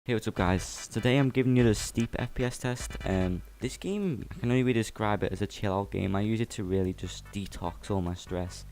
Hey, what's up guys? Today I'm giving you the steep FPS test. This game, I can only really describe it as a chill out game. I use it to really just detox all my stress.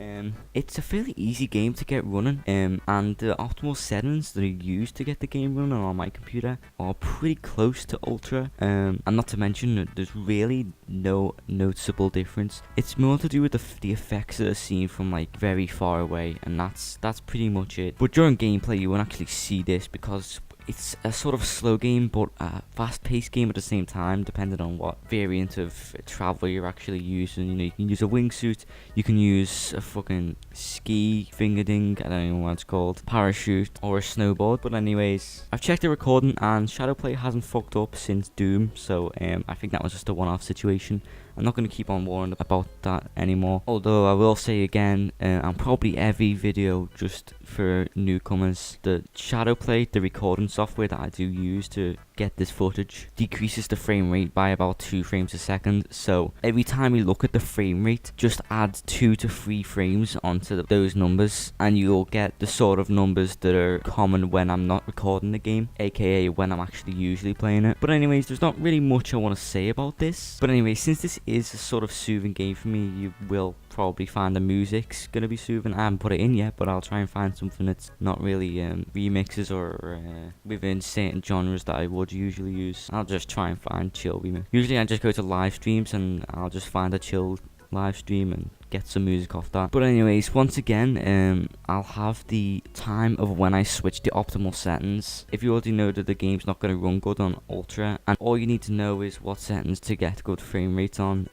It's a fairly easy game to get running, and the optimal settings that are used to get the game running on my computer are pretty close to ultra. And not to mention that there's really no noticeable difference. It's more to do with the effects that are seen from like very far away, and that's pretty much it. But during gameplay you won't actually see this because it's a sort of slow game, but a fast-paced game at the same time, depending on what variant of travel you're actually using. You know, you can use a wingsuit, you can use a fucking ski finger ding, I don't know what it's called, parachute, or a snowboard. But anyways, I've checked the recording and Shadowplay hasn't fucked up since Doom, so I think that was just a one-off situation. I'm not going to keep on warning about that anymore. Although I will say again, and probably every video just for newcomers, the Shadowplay, the recording software that I do use to get this footage, decreases the frame rate by about 2 frames a second. So every time you look at the frame rate, just add 2 to 3 frames onto those numbers, and you'll get the sort of numbers that are common when I'm not recording the game, aka when I'm actually usually playing it. But anyways, there's not really much I want to say about this. But anyway, since this is a sort of soothing game for me, you will probably find the music's gonna be soothing. I haven't put it in yet, but I'll try and find something that's not really remixes or within certain genres that I would usually use. I'll just try and find chill remix. Usually I just go to live streams and I'll just find a chill live stream and get some music off that. But anyways, once again, I'll have the time of when I switch the optimal settings. If you already know that the game's not going to run good on ultra, and all you need to know is what settings to get good frame rates on,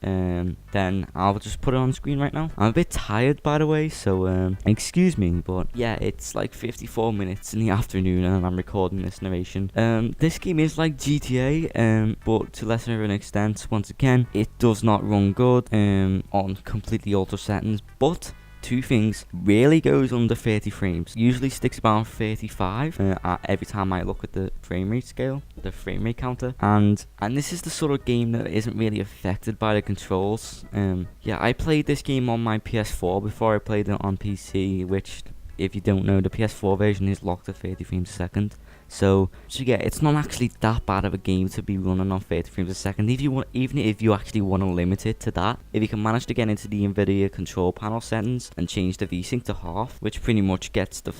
then I'll just put it on screen right now. I'm a bit tired, by the way, so excuse me, but yeah, it's like 54 minutes in the afternoon and I'm recording this narration. This game is like GTA, but to lesser of an extent. Once again, it does not run good on completely ultra settings, but two things: rarely goes under 30 frames, usually sticks about 35 every time I look at the frame rate scale, the frame rate counter, and this is the sort of game that isn't really affected by the controls. Yeah, I played this game on my PS4 before I played it on PC, which, if you don't know, the PS4 version is locked at 30 frames a second. So yeah, it's not actually that bad of a game to be running on 30 frames a second. Even if you actually want to limit it to that, if you can manage to get into the NVIDIA control panel settings and change the VSync to half, which pretty much gets the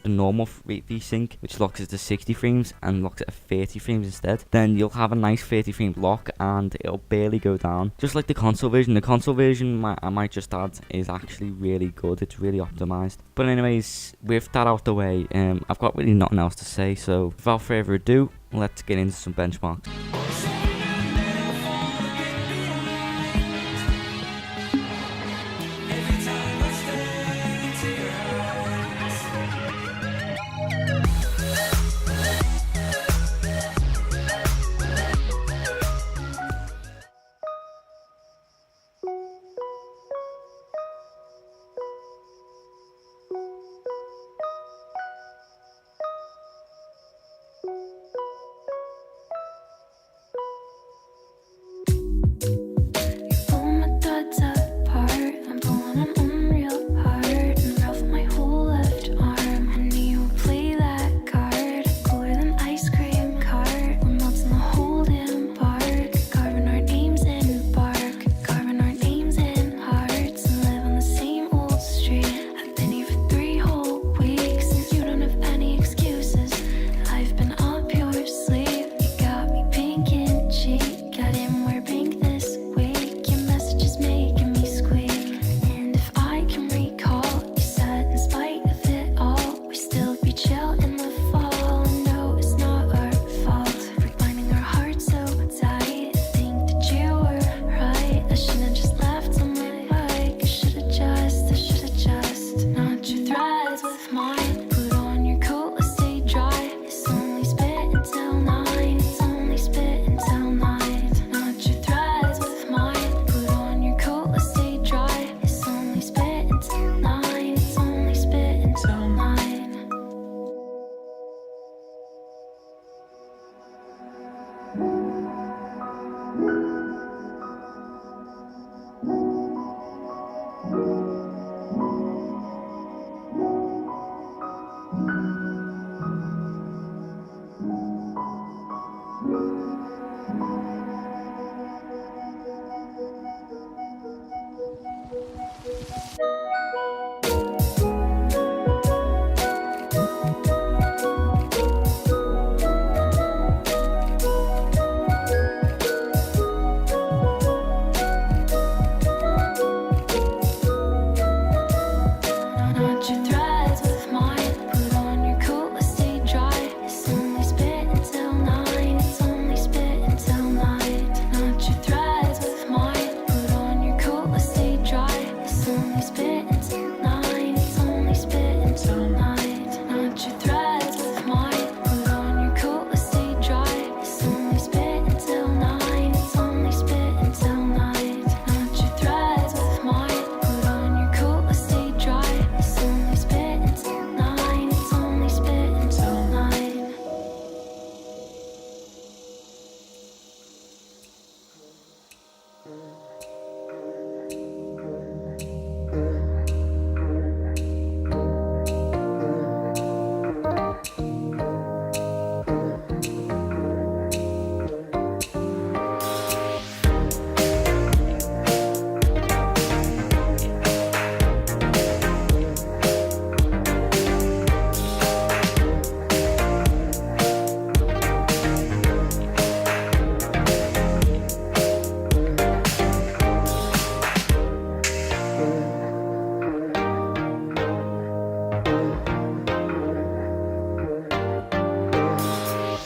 normal rate VSync, which locks it to 60 frames and locks it at 30 frames instead, then you'll have a nice 30 frame lock and it'll barely go down. Just like the console version. The console version, I might just add, is actually really good. It's really optimized. But anyways, with that out the way, I've got really nothing else to say, so without further ado, let's get into some benchmarks. I've been up here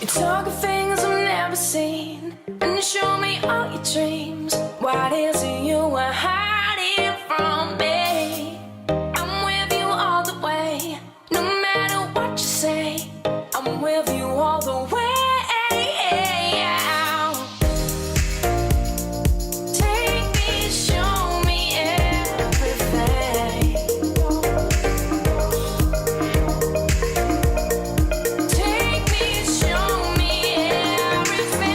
You talk of things I've never seen, and you show me all your dreams. What is it you are hiding from me? I'm with you all the way, no matter what you say. I'm with you all the way. Take me, show me everything. Take me, show me everything.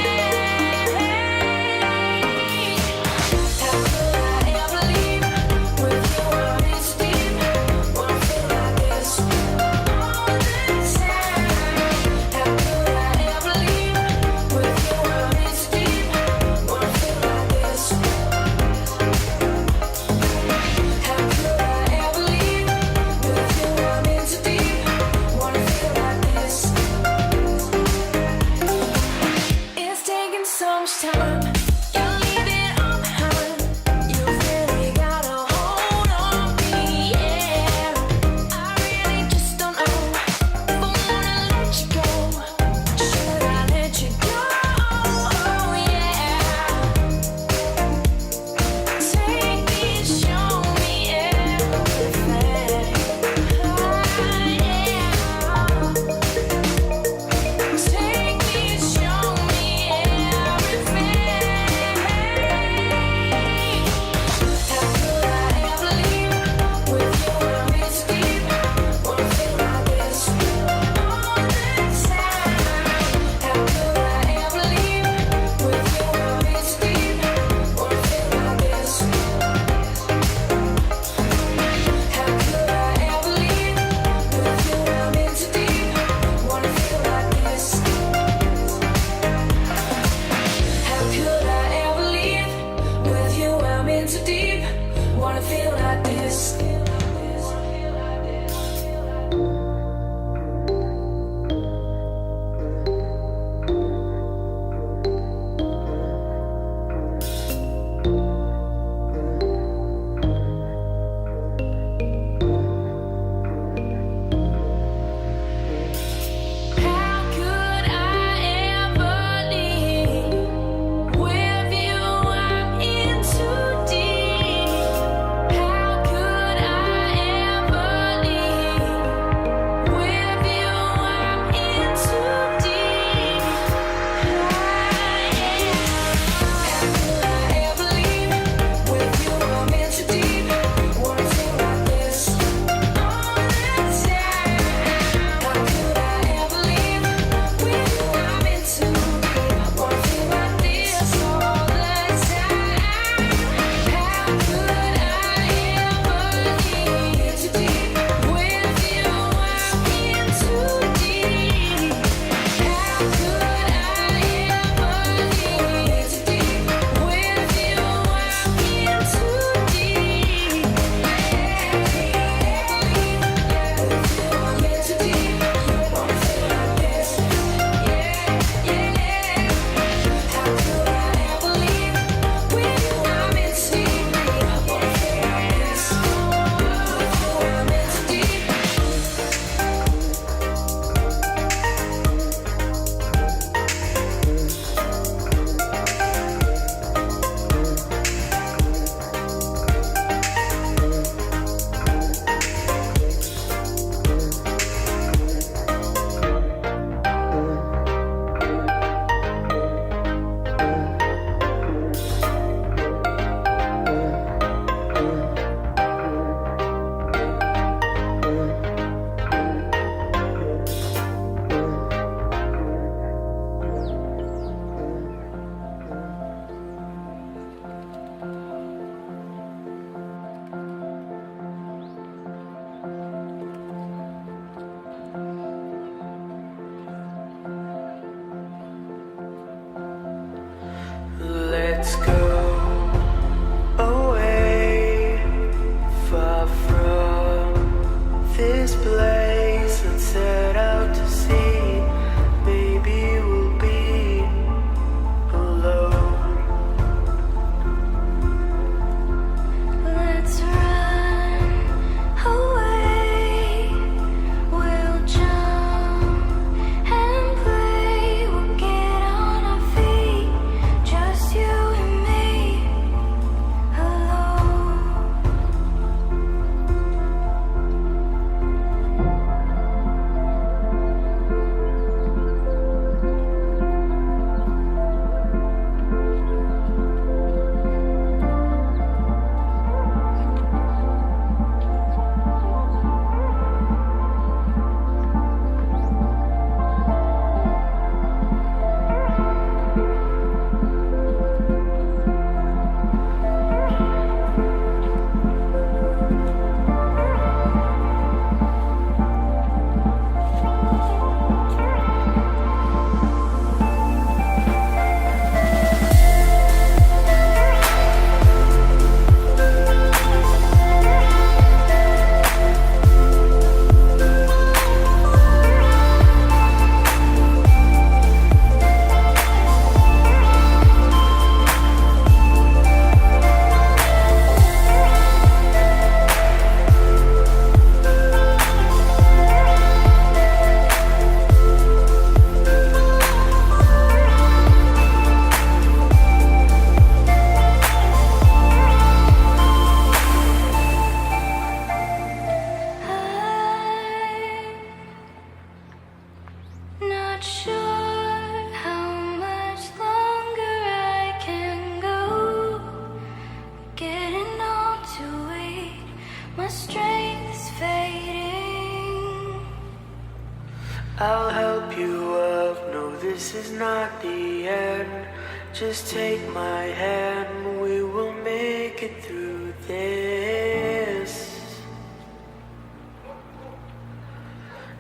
this is not the end. Just take my hand, we will make it through this.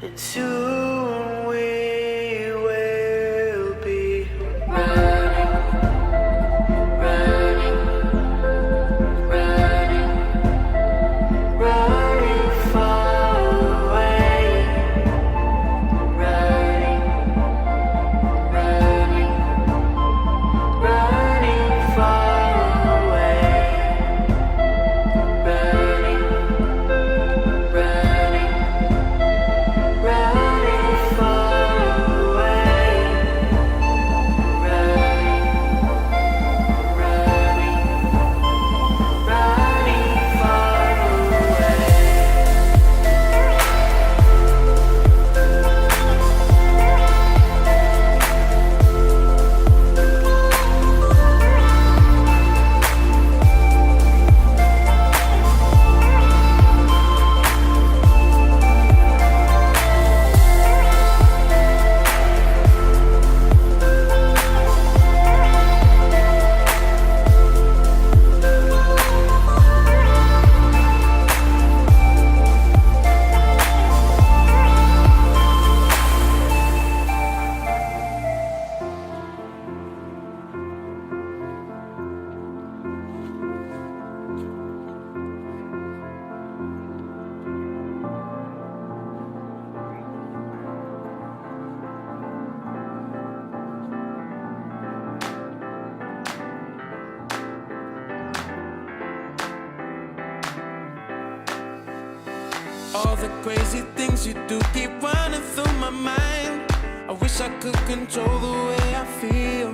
And soon we will be running, running, running, running far away. Running, running, running far away. Running, running, running far away. Running, running, running far away. All the crazy things you do keep running through my mind. I wish I could control the way I feel.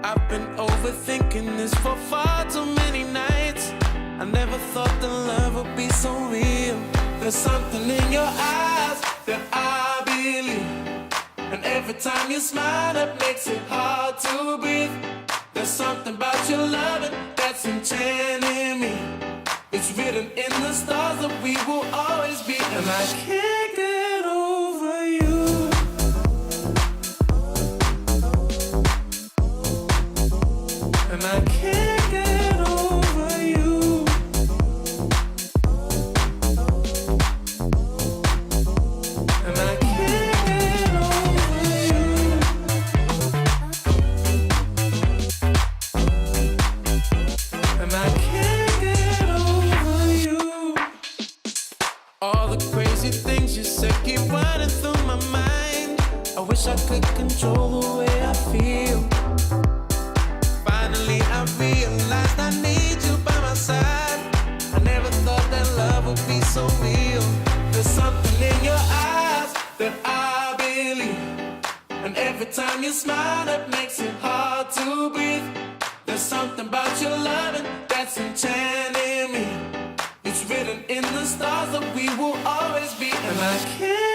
I've been overthinking this for far too many nights. I never thought that love would be so real. There's something in your eyes that I believe, and every time you smile it makes it hard to breathe. There's something about your loving that's enchanting me. It's written in the stars that we will always be, and I can't get over you. And I can't get over you. And I can't get over you. And I can't get over you. All the crazy things you said keep running through my mind. I wish I could control the way I feel. Finally I realized I need you by my side. I never thought that love would be so real. There's something in your eyes that I believe, and every time you smile it makes it hard to breathe. There's something about your loving that's enchanting me. It's written in the stars that we will always be, and I can't